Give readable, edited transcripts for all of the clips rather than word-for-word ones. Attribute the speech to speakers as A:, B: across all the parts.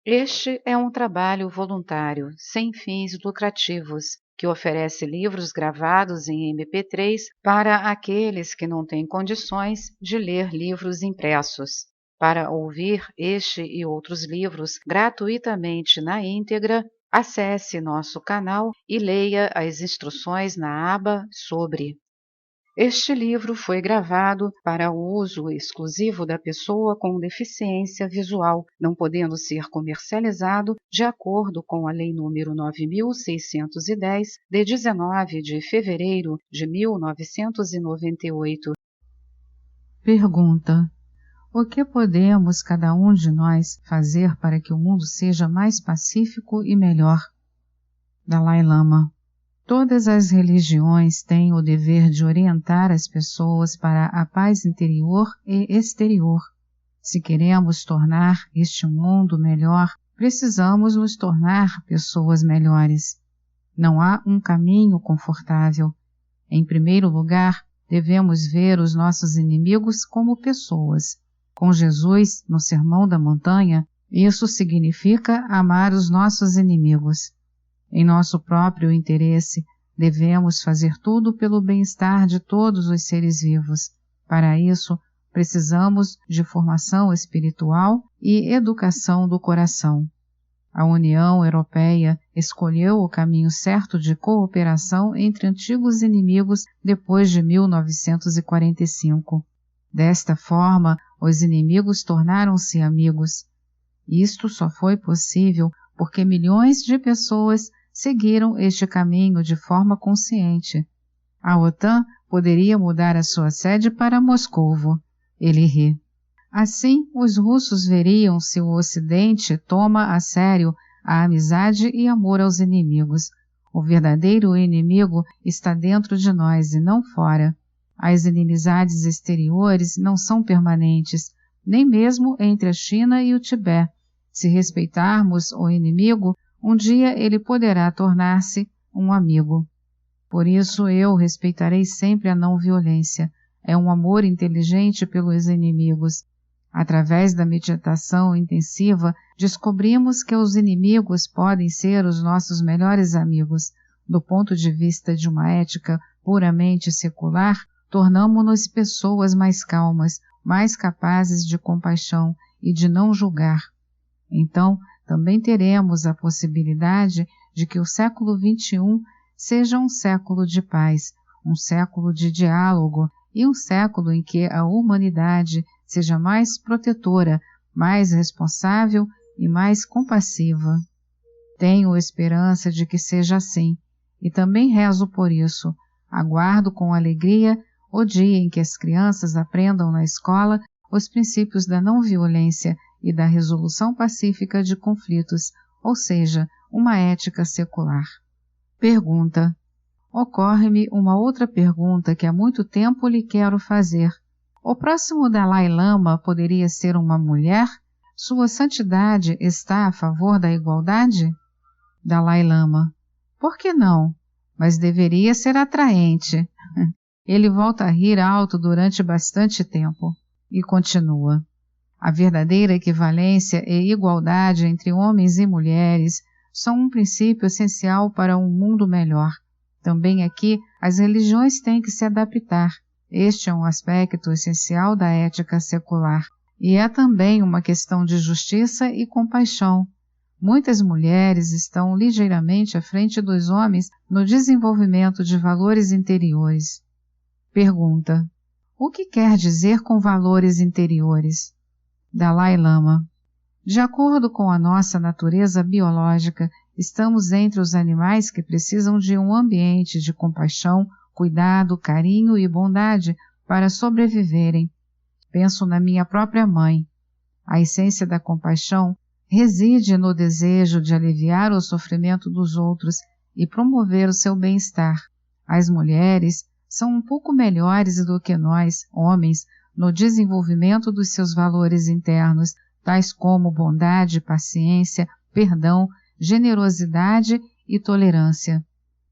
A: Este é um trabalho voluntário, sem fins lucrativos, que oferece livros gravados em MP3 para aqueles que não têm condições de ler livros impressos. Para ouvir este e outros livros gratuitamente na íntegra, acesse nosso canal e leia as instruções na aba Sobre. Este livro foi gravado para o uso exclusivo da pessoa com deficiência visual, não podendo ser comercializado de acordo com a Lei nº 9.610, de 19 de fevereiro de 1998.
B: Pergunta: o que podemos cada um de nós fazer para que o mundo seja mais pacífico e melhor? Dalai Lama: todas as religiões têm o dever de orientar as pessoas para a paz interior e exterior. Se queremos tornar este mundo melhor, precisamos nos tornar pessoas melhores. Não há um caminho confortável. Em primeiro lugar, devemos ver os nossos inimigos como pessoas. Com Jesus, no Sermão da Montanha, isso significa amar os nossos inimigos. Em nosso próprio interesse, devemos fazer tudo pelo bem-estar de todos os seres vivos. Para isso, precisamos de formação espiritual e educação do coração. A União Europeia escolheu o caminho certo de cooperação entre antigos inimigos depois de 1945. Desta forma, os inimigos tornaram-se amigos. Isto só foi possível porque milhões de pessoas seguiram este caminho de forma consciente. A OTAN poderia mudar a sua sede para Moscovo. Ele ri. Assim, os russos veriam se o Ocidente toma a sério a amizade e amor aos inimigos. O verdadeiro inimigo está dentro de nós e não fora. As inimizades exteriores não são permanentes, nem mesmo entre a China e o Tibete. Se respeitarmos o inimigo, um dia ele poderá tornar-se um amigo. Por isso eu respeitarei sempre a não-violência. É um amor inteligente pelos inimigos. Através da meditação intensiva, descobrimos que os inimigos podem ser os nossos melhores amigos. Do ponto de vista de uma ética puramente secular, tornamo-nos pessoas mais calmas, mais capazes de compaixão e de não julgar. Então, também teremos a possibilidade de que o século XXI seja um século de paz, um século de diálogo e um século em que a humanidade seja mais protetora, mais responsável e mais compassiva. Tenho esperança de que seja assim, e também rezo por isso. Aguardo com alegria o dia em que as crianças aprendam na escola os princípios da não-violência e da resolução pacífica de conflitos, ou seja, uma ética secular. Pergunta: ocorre-me uma outra pergunta que há muito tempo lhe quero fazer. O próximo Dalai Lama poderia ser uma mulher? Sua Santidade está a favor da igualdade? Dalai Lama: por que não? Mas deveria ser atraente. Ele volta a rir alto durante bastante tempo e continua: a verdadeira equivalência e igualdade entre homens e mulheres são um princípio essencial para um mundo melhor. Também aqui, as religiões têm que se adaptar. Este é um aspecto essencial da ética secular. E é também uma questão de justiça e compaixão. Muitas mulheres estão ligeiramente à frente dos homens no desenvolvimento de valores interiores. Pergunta: o que quer dizer com valores interiores? Dalai Lama: de acordo com a nossa natureza biológica, estamos entre os animais que precisam de um ambiente de compaixão, cuidado, carinho e bondade para sobreviverem. Penso na minha própria mãe. A essência da compaixão reside no desejo de aliviar o sofrimento dos outros e promover o seu bem-estar. As mulheres são um pouco melhores do que nós, homens, no desenvolvimento dos seus valores internos, tais como bondade, paciência, perdão, generosidade e tolerância.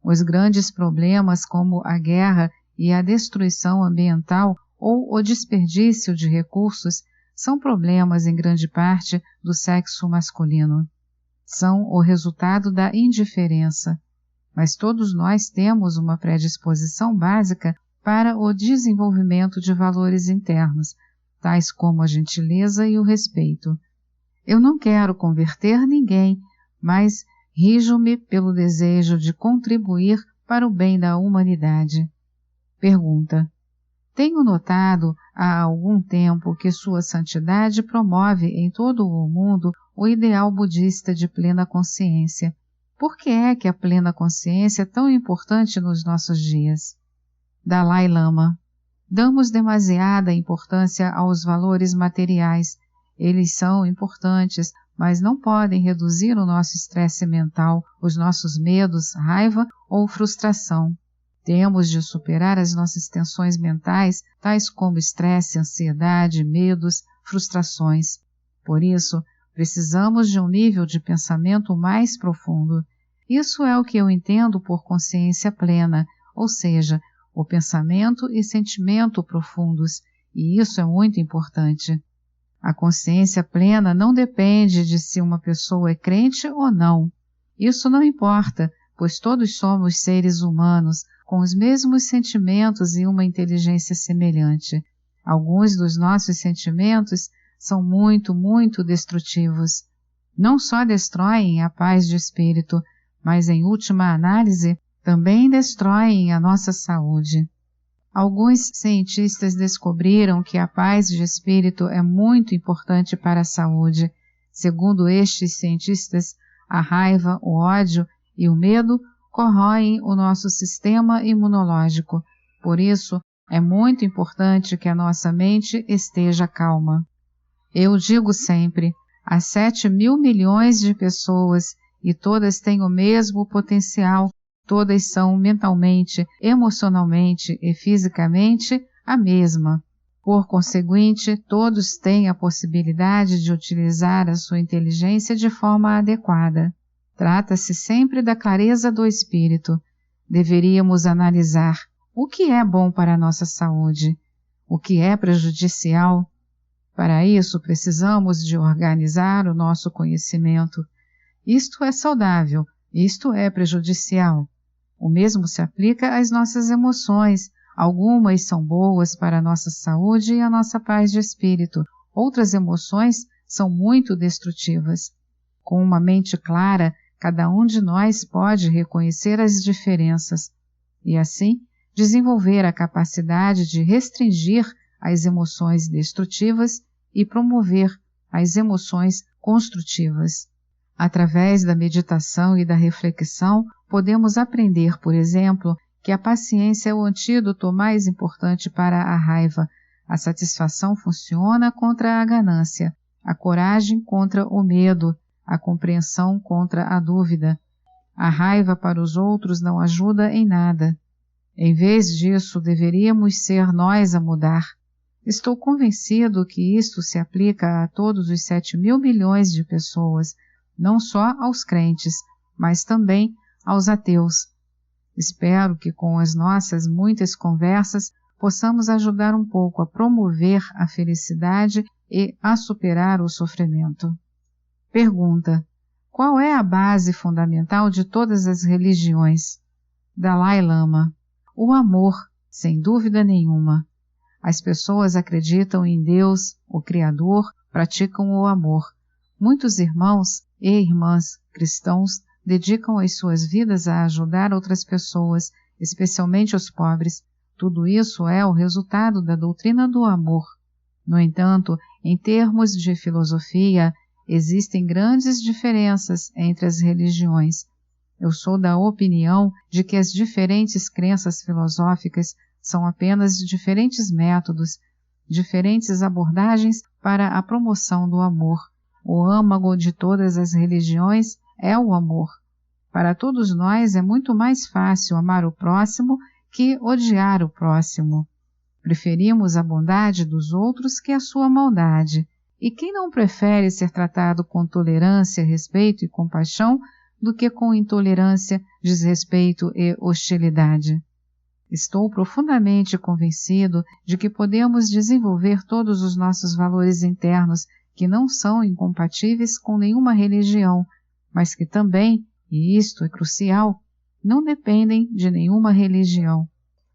B: Os grandes problemas como a guerra e a destruição ambiental ou o desperdício de recursos são problemas em grande parte do sexo masculino. São o resultado da indiferença. Mas todos nós temos uma predisposição básica para o desenvolvimento de valores internos, tais como a gentileza e o respeito. Eu não quero converter ninguém, mas rijo-me pelo desejo de contribuir para o bem da humanidade. Pergunta: tenho notado há algum tempo que Sua Santidade promove em todo o mundo o ideal budista de plena consciência. Por que é que a plena consciência é tão importante nos nossos dias? Dalai Lama: damos demasiada importância aos valores materiais. Eles são importantes, mas não podem reduzir o nosso estresse mental, os nossos medos, raiva ou frustração. Temos de superar as nossas tensões mentais, tais como estresse, ansiedade, medos, frustrações. Por isso, precisamos de um nível de pensamento mais profundo. Isso é o que eu entendo por consciência plena, ou seja, o pensamento e sentimento profundos, e isso é muito importante. A consciência plena não depende de se uma pessoa é crente ou não. Isso não importa, pois todos somos seres humanos, com os mesmos sentimentos e uma inteligência semelhante. Alguns dos nossos sentimentos são muito, muito destrutivos. Não só destroem a paz de espírito, mas em última análise, também destroem a nossa saúde. Alguns cientistas descobriram que a paz de espírito é muito importante para a saúde. Segundo estes cientistas, a raiva, o ódio e o medo corroem o nosso sistema imunológico. Por isso, é muito importante que a nossa mente esteja calma. Eu digo sempre, há 7.000 milhões de pessoas e todas têm o mesmo potencial. Todas são mentalmente, emocionalmente e fisicamente a mesma. Por conseguinte, todos têm a possibilidade de utilizar a sua inteligência de forma adequada. Trata-se sempre da clareza do espírito. Deveríamos analisar o que é bom para a nossa saúde, o que é prejudicial. Para isso, precisamos de organizar o nosso conhecimento. Isto é saudável, isto é prejudicial. O mesmo se aplica às nossas emoções. Algumas são boas para a nossa saúde e a nossa paz de espírito. Outras emoções são muito destrutivas. Com uma mente clara, cada um de nós pode reconhecer as diferenças e, assim, desenvolver a capacidade de restringir as emoções destrutivas e promover as emoções construtivas. Através da meditação e da reflexão, podemos aprender, por exemplo, que a paciência é o antídoto mais importante para a raiva. A satisfação funciona contra a ganância, a coragem contra o medo, a compreensão contra a dúvida. A raiva para os outros não ajuda em nada. Em vez disso, deveríamos ser nós a mudar. Estou convencido que isto se aplica a todos os 7.000 milhões de pessoas, não só aos crentes, mas também aos ateus. Espero que com as nossas muitas conversas possamos ajudar um pouco a promover a felicidade e a superar o sofrimento. Pergunta: qual é a base fundamental de todas as religiões? Dalai Lama: o amor, sem dúvida nenhuma. As pessoas acreditam em Deus, o Criador, praticam o amor. Muitos irmãos e irmãs cristãos dedicam as suas vidas a ajudar outras pessoas, especialmente os pobres. Tudo isso é o resultado da doutrina do amor. No entanto, em termos de filosofia, existem grandes diferenças entre as religiões. Eu sou da opinião de que as diferentes crenças filosóficas são apenas diferentes métodos, diferentes abordagens para a promoção do amor. O âmago de todas as religiões é o amor. Para todos nós é muito mais fácil amar o próximo que odiar o próximo. Preferimos a bondade dos outros que a sua maldade. E quem não prefere ser tratado com tolerância, respeito e compaixão do que com intolerância, desrespeito e hostilidade? Estou profundamente convencido de que podemos desenvolver todos os nossos valores internos, que não são incompatíveis com nenhuma religião, mas que também, e isto é crucial, não dependem de nenhuma religião.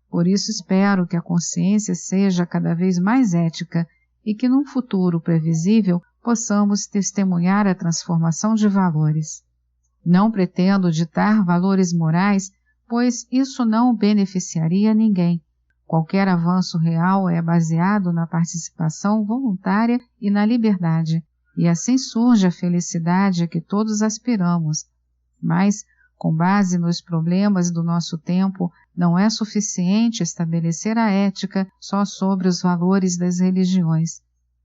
B: Por isso espero que a consciência seja cada vez mais ética e que num futuro previsível possamos testemunhar a transformação de valores. Não pretendo ditar valores morais, pois isso não beneficiaria ninguém. Qualquer avanço real é baseado na participação voluntária e na liberdade, e assim surge a felicidade a que todos aspiramos. Mas, com base nos problemas do nosso tempo, não é suficiente estabelecer a ética só sobre os valores das religiões.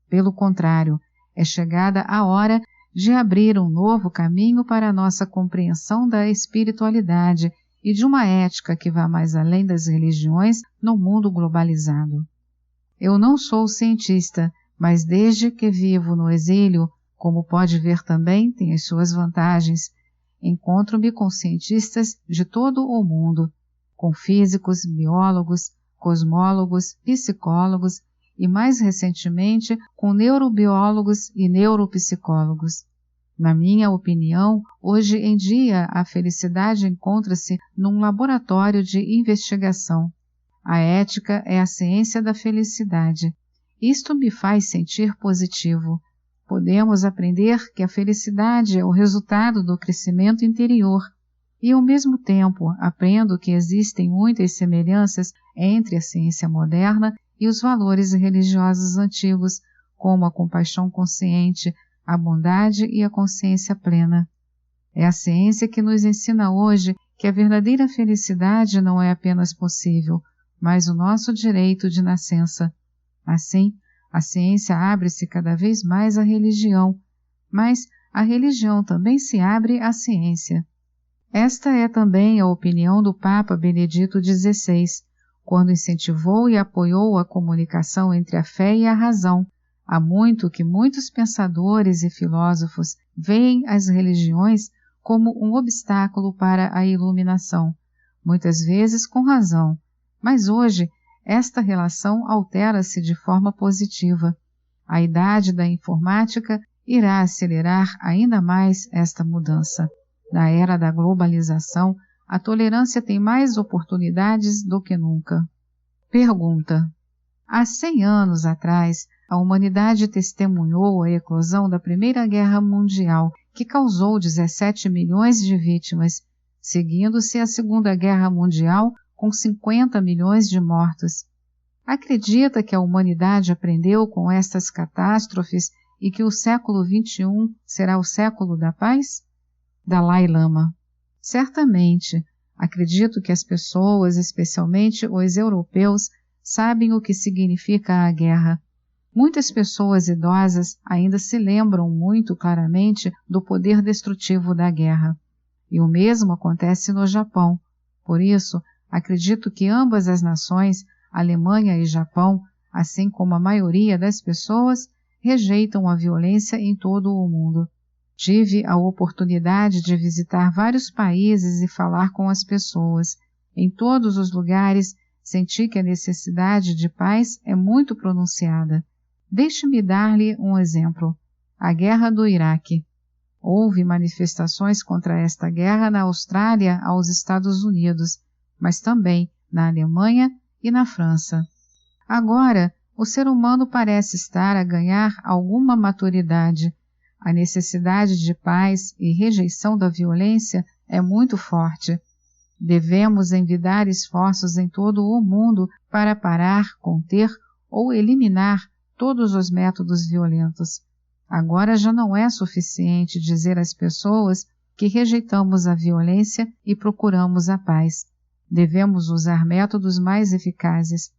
B: Pelo contrário, é chegada a hora de abrir um novo caminho para a nossa compreensão da espiritualidade e de uma ética que vá mais além das religiões no mundo globalizado. Eu não sou cientista, mas desde que vivo no exílio, como pode ver também, tem as suas vantagens. Encontro-me com cientistas de todo o mundo, com físicos, biólogos, cosmólogos, psicólogos e, mais recentemente, com neurobiólogos e neuropsicólogos. Na minha opinião, hoje em dia a felicidade encontra-se num laboratório de investigação. A ética é a ciência da felicidade. Isto me faz sentir positivo. Podemos aprender que a felicidade é o resultado do crescimento interior e, ao mesmo tempo, aprendo que existem muitas semelhanças entre a ciência moderna e os valores religiosos antigos, como a compaixão consciente, a bondade e a consciência plena. É a ciência que nos ensina hoje que a verdadeira felicidade não é apenas possível, mas o nosso direito de nascença. Assim, a ciência abre-se cada vez mais à religião, mas a religião também se abre à ciência. Esta é também a opinião do Papa Benedito XVI, quando incentivou e apoiou a comunicação entre a fé e a razão. Há muito que muitos pensadores e filósofos veem as religiões como um obstáculo para a iluminação, muitas vezes com razão, mas hoje esta relação altera-se de forma positiva. A idade da informática irá acelerar ainda mais esta mudança. Na era da globalização, a tolerância tem mais oportunidades do que nunca. Pergunta: há 100 anos atrás, a humanidade testemunhou a eclosão da Primeira Guerra Mundial, que causou 17 milhões de vítimas, seguindo-se a Segunda Guerra Mundial com 50 milhões de mortos. Acredita que a humanidade aprendeu com estas catástrofes e que o século XXI será o século da paz? Dalai Lama: certamente, acredito que as pessoas, especialmente os europeus, sabem o que significa a guerra. Muitas pessoas idosas ainda se lembram muito claramente do poder destrutivo da guerra. E o mesmo acontece no Japão. Por isso, acredito que ambas as nações, Alemanha e Japão, assim como a maioria das pessoas, rejeitam a violência em todo o mundo. Tive a oportunidade de visitar vários países e falar com as pessoas. Em todos os lugares, senti que a necessidade de paz é muito pronunciada. Deixe-me dar-lhe um exemplo. A Guerra do Iraque. Houve manifestações contra esta guerra na Austrália aos Estados Unidos, mas também na Alemanha e na França. Agora, o ser humano parece estar a ganhar alguma maturidade. A necessidade de paz e rejeição da violência é muito forte. Devemos envidar esforços em todo o mundo para parar, conter ou eliminar todos os métodos violentos. Agora já não é suficiente dizer às pessoas que rejeitamos a violência e procuramos a paz. Devemos usar métodos mais eficazes.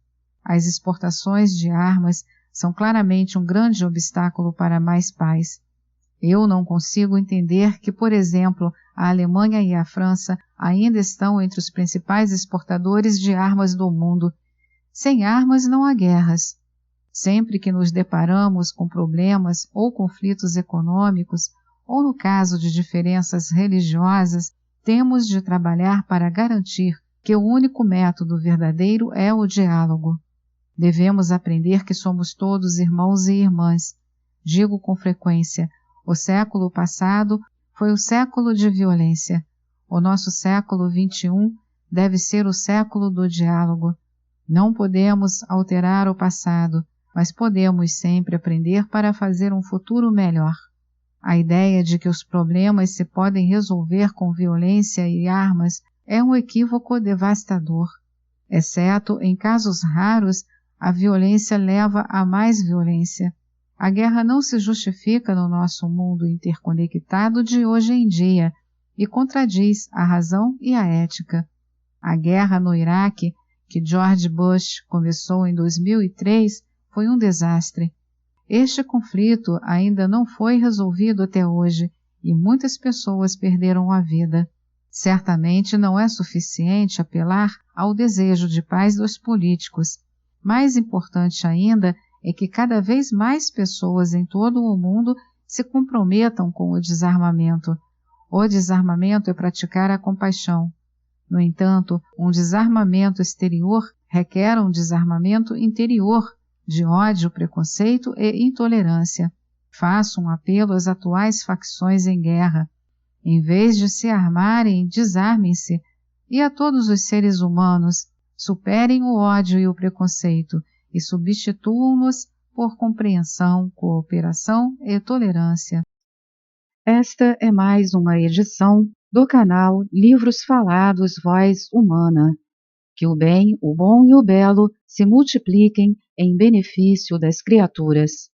B: As exportações de armas são claramente um grande obstáculo para mais paz. Eu não consigo entender que, por exemplo, a Alemanha e a França ainda estão entre os principais exportadores de armas do mundo. Sem armas não há guerras. Sempre que nos deparamos com problemas ou conflitos econômicos, ou no caso de diferenças religiosas, temos de trabalhar para garantir que o único método verdadeiro é o diálogo. Devemos aprender que somos todos irmãos e irmãs. Digo com frequência, o século passado foi o século de violência. O nosso século XXI deve ser o século do diálogo. Não podemos alterar o passado, mas podemos sempre aprender para fazer um futuro melhor. A ideia de que os problemas se podem resolver com violência e armas é um equívoco devastador. Exceto em casos raros, a violência leva a mais violência. A guerra não se justifica no nosso mundo interconectado de hoje em dia e contradiz a razão e a ética. A guerra no Iraque, que George Bush começou em 2003, foi um desastre. Este conflito ainda não foi resolvido até hoje e muitas pessoas perderam a vida. Certamente não é suficiente apelar ao desejo de paz dos políticos. Mais importante ainda é que cada vez mais pessoas em todo o mundo se comprometam com o desarmamento. O desarmamento é praticar a compaixão. No entanto, um desarmamento exterior requer um desarmamento interior, de ódio, preconceito e intolerância. Faço um apelo às atuais facções em guerra. Em vez de se armarem, desarmem-se. E a todos os seres humanos, superem o ódio e o preconceito e substituam-nos por compreensão, cooperação e tolerância.
A: Esta é mais uma edição do canal Livros Falados Voz Humana. Que o bem, o bom e o belo se multipliquem em benefício das criaturas.